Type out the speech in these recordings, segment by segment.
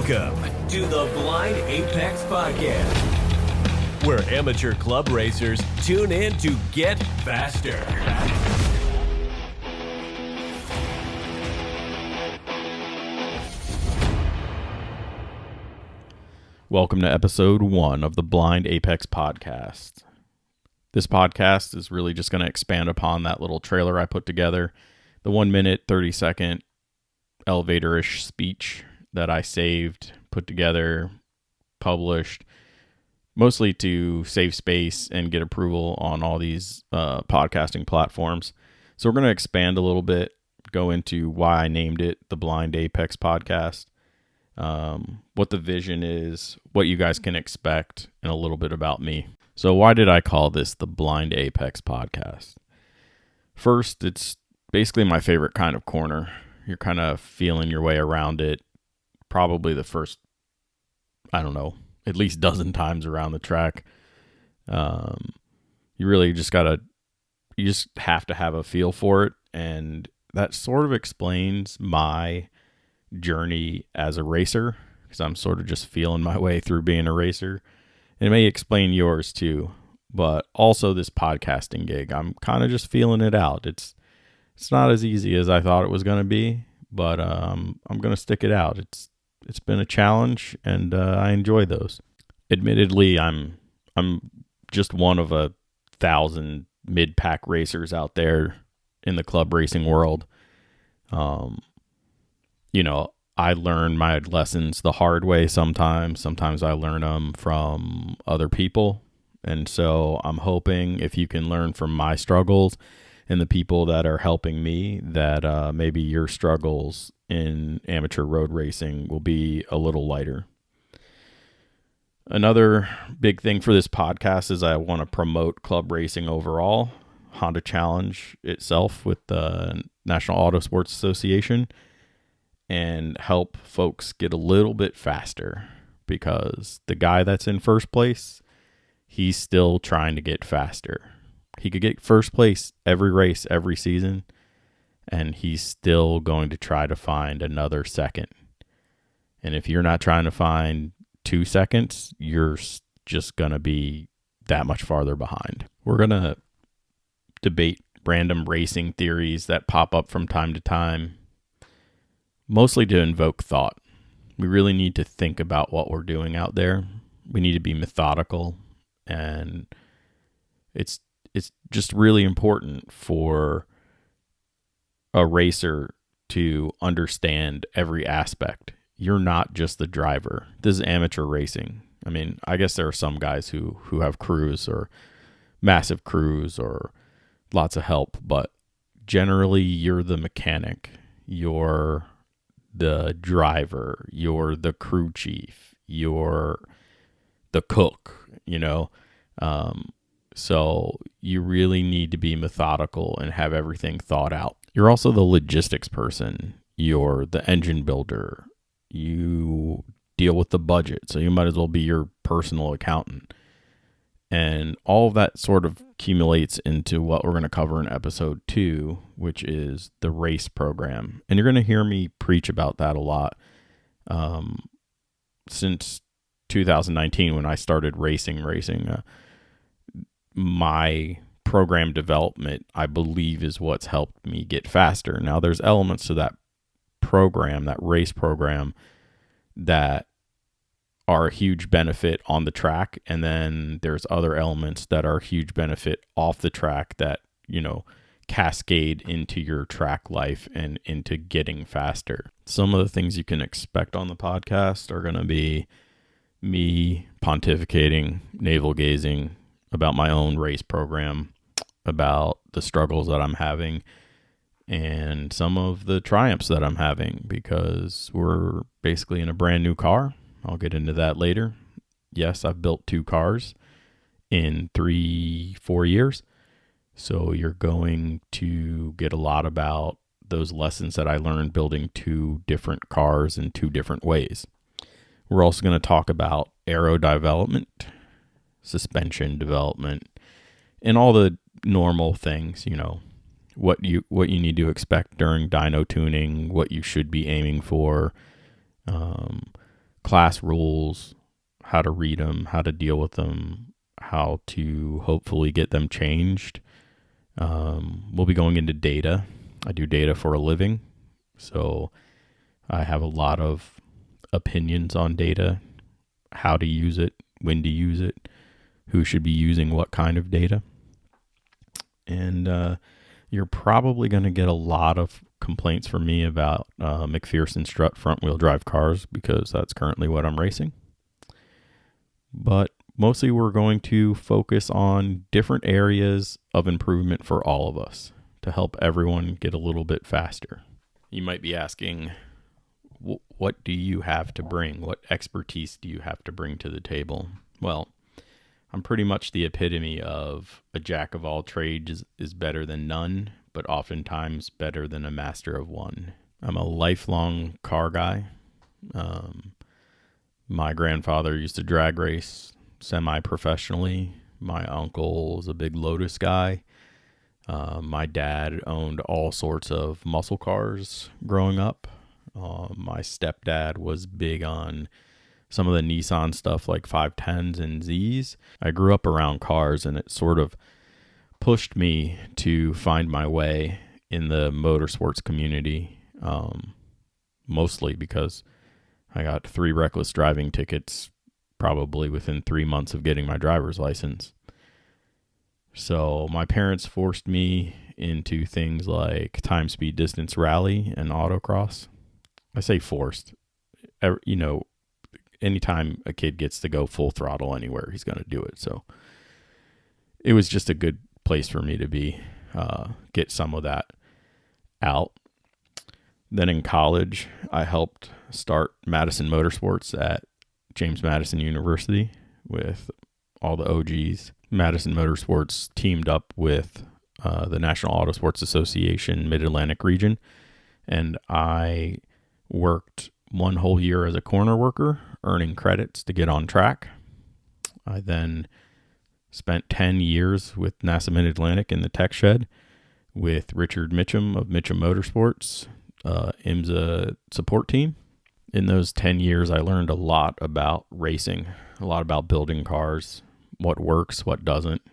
Welcome to the Blind Apex Podcast, where amateur club racers tune in to get faster. Welcome to episode 1 of the Blind Apex Podcast. This podcast is really just going to expand upon that little trailer I put together, the 1 minute, 30-second elevator-ish speech that I saved, put together, published, mostly to save space and get approval on all these podcasting platforms. So we're going to expand a little bit, go into why I named it the Blind Apex Podcast, what the vision is, what you guys can expect, and a little bit about me. So why did I call this the Blind Apex Podcast? First, it's basically my favorite kind of corner. You're kind of feeling your way around it. Probably the first, at least dozen times around the track. You really just you just have to have a feel for it. And that sort of explains my journey as a racer, because I'm sort of just feeling my way through being a racer. It may explain yours too, but also this podcasting gig. I'm kind of just feeling it out. It's not as easy as I thought it was going to be, but I'm going to stick it out. It's been a challenge, and I enjoy those. Admittedly, I'm just one of 1,000 mid-pack racers out there in the club racing world. I learn my lessons the hard way sometimes. Sometimes I learn them from other people. And so I'm hoping if you can learn from my struggles and the people that are helping me, that maybe your struggles in amateur road racing will be a little lighter. Another big thing for this podcast is I want to promote club racing overall, Honda Challenge itself with the National Auto Sports Association, and help folks get a little bit faster, because the guy that's in first place, he's still trying to get faster. He could get first place every race, every season, and he's still going to try to find another second. And if you're not trying to find 2 seconds, you're just going to be that much farther behind. We're going to debate random racing theories that pop up from time to time, mostly to invoke thought. We really need to think about what we're doing out there. We need to be methodical, and it's just really important for a racer to understand every aspect. You're not just the driver. This is amateur racing. I mean, I guess there are some guys who have crews or massive crews or lots of help, but generally you're the mechanic. You're the driver. You're the crew chief. You're the cook, So you really need to be methodical and have everything thought out. You're also the logistics person. You're the engine builder. You deal with the budget, so you might as well be your personal accountant. And all of that sort of accumulates into what we're going to cover in episode 2, which is the race program. And you're going to hear me preach about that a lot. Since 2019, when I started racing, my program development, I believe, is what's helped me get faster. Now, there's elements to that program, that race program, that are a huge benefit on the track, and then there's other elements that are a huge benefit off the track that, cascade into your track life and into getting faster. Some of the things you can expect on the podcast are going to be me pontificating, navel-gazing about my own race program, about the struggles that I'm having, and some of the triumphs that I'm having, because we're basically in a brand new car. I'll get into that later. Yes, I've built 2 cars in 3-4 years. So you're going to get a lot about those lessons that I learned building 2 different cars in 2 different ways. We're also going to talk about aero development, suspension development, and all the normal things, what you need to expect during dyno tuning, what you should be aiming for, class rules, how to read them, how to deal with them, how to hopefully get them changed. We'll be going into data. I do data for a living, so I have a lot of opinions on data, how to use it, when to use it, who should be using what kind of data. And you're probably going to get a lot of complaints from me about McPherson strut front wheel drive cars, because that's currently what I'm racing. But mostly we're going to focus on different areas of improvement for all of us to help everyone get a little bit faster. You might be asking, what do you have to bring? What expertise do you have to bring to the table? Well, I'm pretty much the epitome of a jack of all trades is better than none, but oftentimes better than a master of one. I'm a lifelong car guy. My grandfather used to drag race semi-professionally. My uncle was a big Lotus guy. My dad owned all sorts of muscle cars growing up. My stepdad was big on some of the Nissan stuff like 510s and Zs. I grew up around cars, and it sort of pushed me to find my way in the motorsports community, mostly because I got 3 reckless driving tickets probably within 3 months of getting my driver's license. So my parents forced me into things like time, speed, distance rally and autocross. I say forced. Anytime a kid gets to go full throttle anywhere, he's going to do it. So it was just a good place for me to be, get some of that out. Then in college, I helped start Madison Motorsports at James Madison University with all the OGs. Madison Motorsports teamed up with the National Auto Sports Association Mid-Atlantic region, and I worked 1 whole year as a corner worker, earning credits to get on track. I then spent 10 years with NASA Mid-Atlantic in the tech shed with Richard Mitchum of Mitchum Motorsports, IMSA support team. In those 10 years, I learned a lot about racing, a lot about building cars, what works, what doesn't.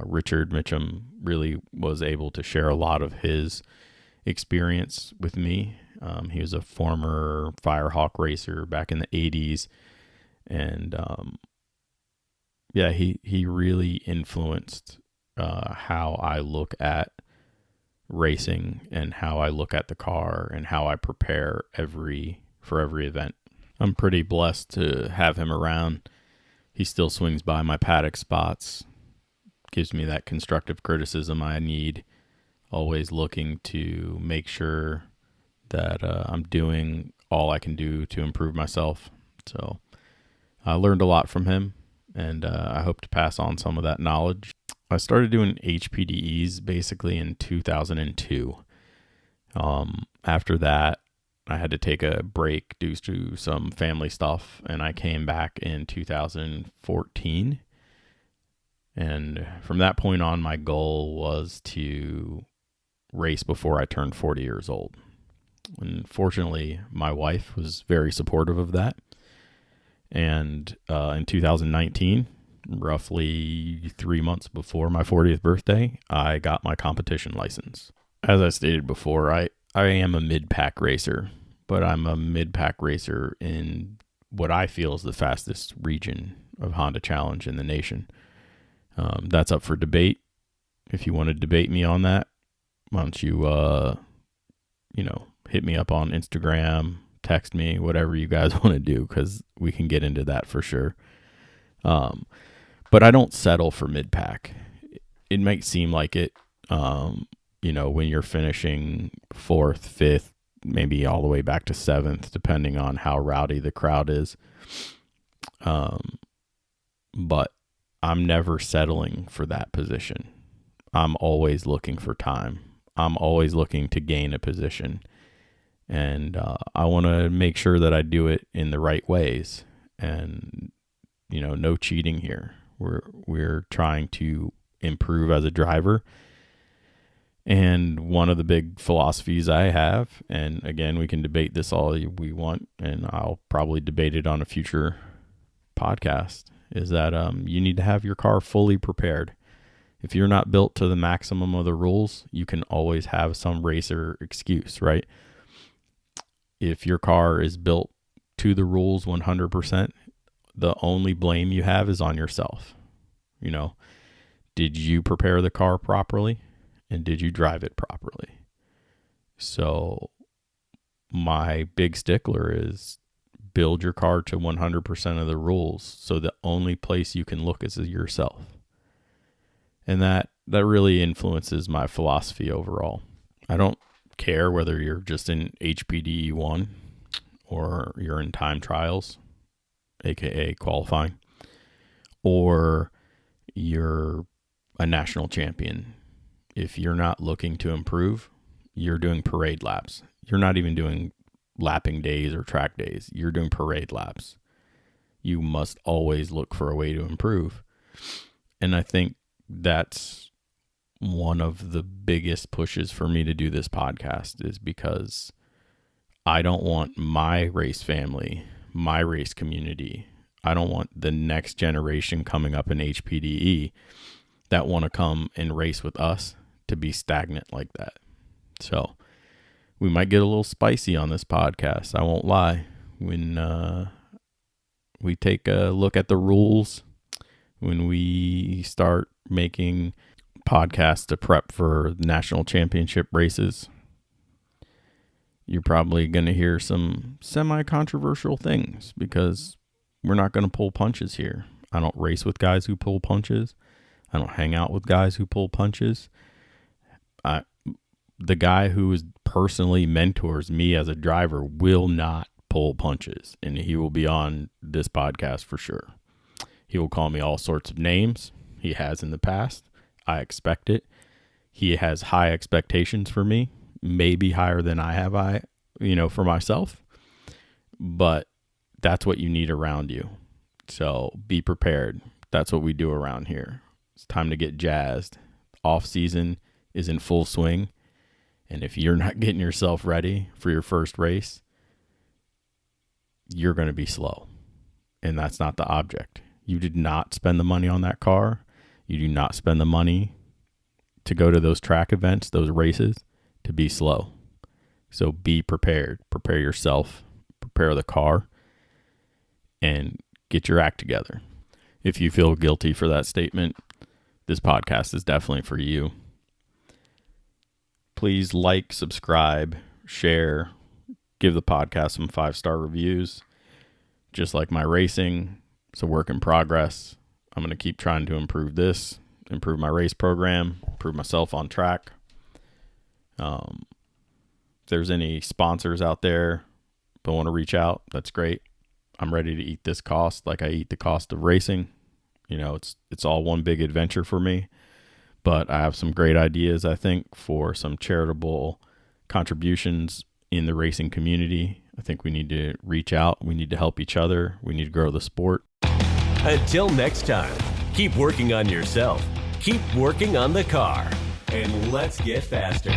Richard Mitchum really was able to share a lot of his experience with me. He was a former Firehawk racer back in the 80s. And he really influenced how I look at racing and how I look at the car and how I prepare for every event. I'm pretty blessed to have him around. He still swings by my paddock spots, gives me that constructive criticism I need, always looking to make sure that I'm doing all I can do to improve myself. So I learned a lot from him, and I hope to pass on some of that knowledge. I started doing HPDEs basically in 2002. After that, I had to take a break due to some family stuff, and I came back in 2014. And from that point on, my goal was to race before I turned 40 years old. And fortunately, my wife was very supportive of that. And in 2019, roughly 3 months before my 40th birthday, I got my competition license. As I stated before, I am a mid-pack racer, but I'm a mid-pack racer in what I feel is the fastest region of Honda Challenge in the nation. That's up for debate. If you want to debate me on that, why don't you, hit me up on Instagram, text me, whatever you guys want to do, because we can get into that for sure. But I don't settle for mid-pack. It might seem like it, when you're finishing 4th, 5th, maybe all the way back to 7th, depending on how rowdy the crowd is. But I'm never settling for that position. I'm always looking for time. I'm always looking to gain a position. And I want to make sure that I do it in the right ways. And, no cheating here. We're trying to improve as a driver. And one of the big philosophies I have, and again, we can debate this all we want, and I'll probably debate it on a future podcast, is that you need to have your car fully prepared. If you're not built to the maximum of the rules, you can always have some racer excuse, right? If your car is built to the rules 100%, the only blame you have is on yourself. You know, did you prepare the car properly? And did you drive it properly? So my big stickler is build your car to 100% of the rules, so the only place you can look is yourself. And that really influences my philosophy overall. I don't care whether you're just in HPDE 1 or you're in time trials, aka qualifying, or you're a national champion. If you're not looking to improve, you're doing parade laps. You're not even doing lapping days or track days. You're doing parade laps. You must always look for a way to improve. And I think that's one of the biggest pushes for me to do this podcast, is because I don't want my race family, my race community, I don't want the next generation coming up in HPDE that want to come and race with us to be stagnant like that. So we might get a little spicy on this podcast, I won't lie. When we take a look at the rules, when we start making podcasts to prep for national championship races, you're probably going to hear some semi-controversial things, because we're not going to pull punches here. I don't race with guys who pull punches. I don't hang out with guys who pull punches. The guy who personally mentors me as a driver will not pull punches, and he will be on this podcast for sure. He will call me all sorts of names. He has in the past. I expect it. He has high expectations for me, maybe higher than I have, for myself. But that's what you need around you. So be prepared. That's what we do around here. It's time to get jazzed. Off season is in full swing. And if you're not getting yourself ready for your first race, you're going to be slow. And that's not the object. You did not spend the money on that car. You do not spend the money to go to those track events, those races, to be slow. So be prepared. Prepare yourself. Prepare the car. And get your act together. If you feel guilty for that statement, this podcast is definitely for you. Please like, subscribe, share, give the podcast some 5-star reviews. Just like my racing, it's a work in progress. I'm going to keep trying to improve this, improve my race program, improve myself on track. If there's any sponsors out there that want to reach out, that's great. I'm ready to eat this cost like I eat the cost of racing. It's all one big adventure for me. But I have some great ideas, I think, for some charitable contributions in the racing community. I think we need to reach out. We need to help each other. We need to grow the sport. Until next time, keep working on yourself, keep working on the car, and let's get faster.